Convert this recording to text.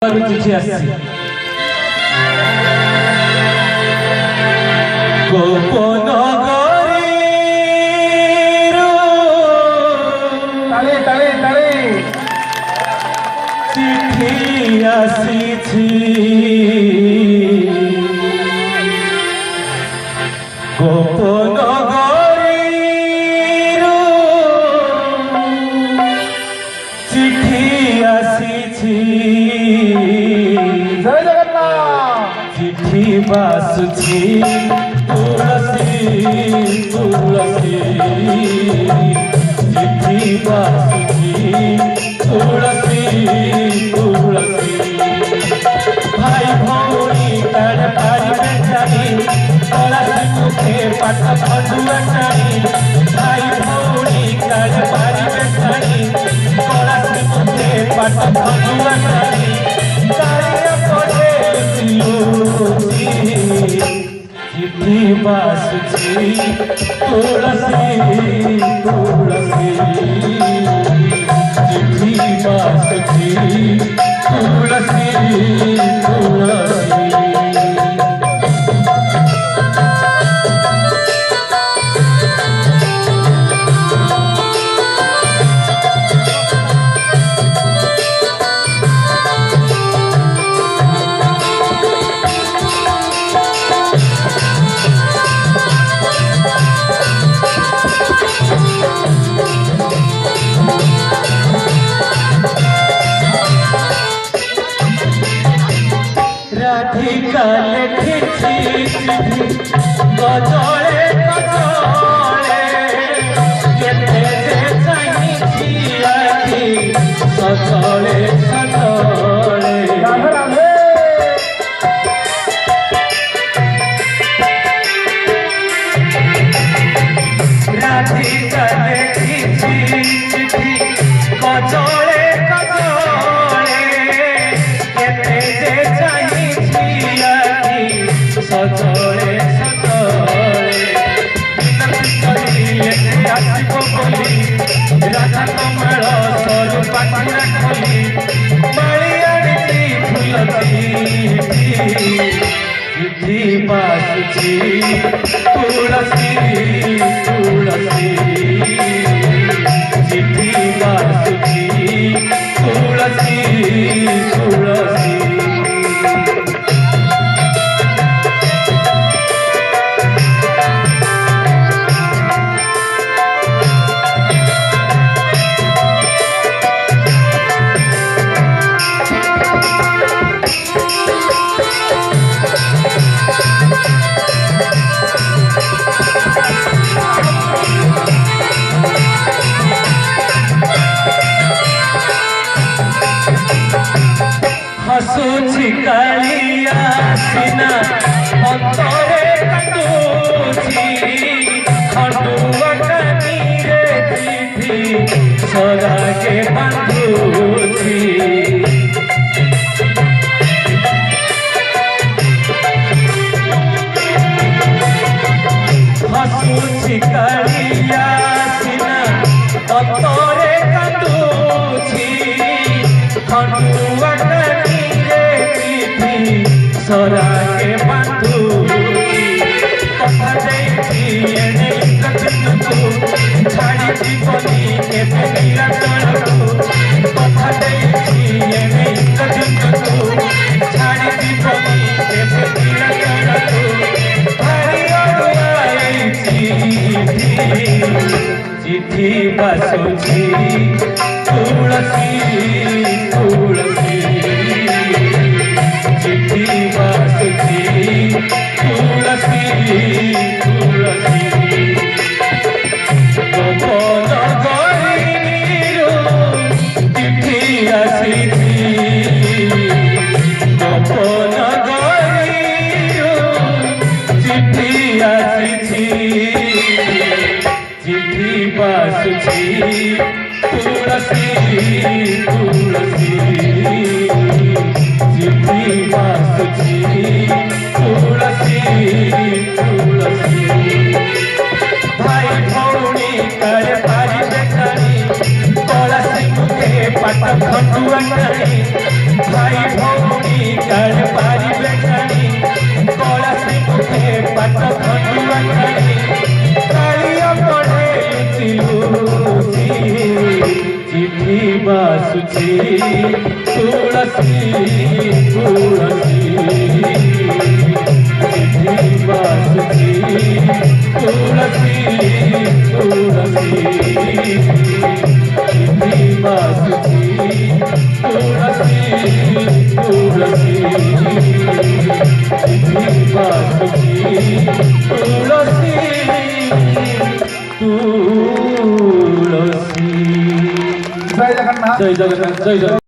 चिठी आसी गोपन ताले ताले ताले चिठी आसी गोपन चिठी आसी जय जगन्नाथ चिठी बासुची तुलसी तुलसी चिठी बासुची तुलसी तुलसी भाई भौणी तार पारी बेचारी तुलसी मुखे पाठ पढ़ुआ चाही भाई भौणी तार पारी बेचारी तुलसी मुखे पाठ पढ़ुआ चाही चिठी बासुची तुलसी तुलसी चिठी बासुची तुलसी तुलसी राधिका लिखिছি চিঠি গজলে গজলে কেতে যে চাইছি আখি সজলে সজলে राधे राधे राधिका लिखिছি চিঠি গজলে গজলে কেতে যে सजले सजले आसब बोली राधा कमल सरू पाखुरा खोली माली आनी फूल चिठी बासुची तुलसी तुलसी चिठी बासुची तुलसी तुलसी हसुची कालिया सिना अंतरे काटुची खंडुआ कानी रे चिठी सरागे बांधुची हसुची कालिया सिना अंतरे काटुची खंडुआ सरागे बंधु कथा देखी छाड़ी जीवनी के मिला तलू कथा देखी छाड़ी जीवनी के मिला तलू भारी चिठी बासुची तुलसी तुलसी चिठी बासुची तुलसी तुलसी गोपन चिठी आसी गोपन चिठी आसी चिठी बासुची तुलसी तुलसी चिठी बासुची तुलसी तुलसी भाई भौणी करे पारी बेचारी तुलसी मुखे पाट खंडुआ टाणी भाई भौणी काले पारी बेटाणी कला से मुखे पाट खंडुआ टाणी कालिया पढ़े लुची चिट्ठी बासुची तुलसी तुलसी चिट्ठी बासुची तुलसी तुलसी चिट्ठी बासुची तुलसी तुलसी चिट्ठी बासुची तुलसी तुलसी। जय जगन्नाथ। जय जगन्नाथ जय जगन्नाथ।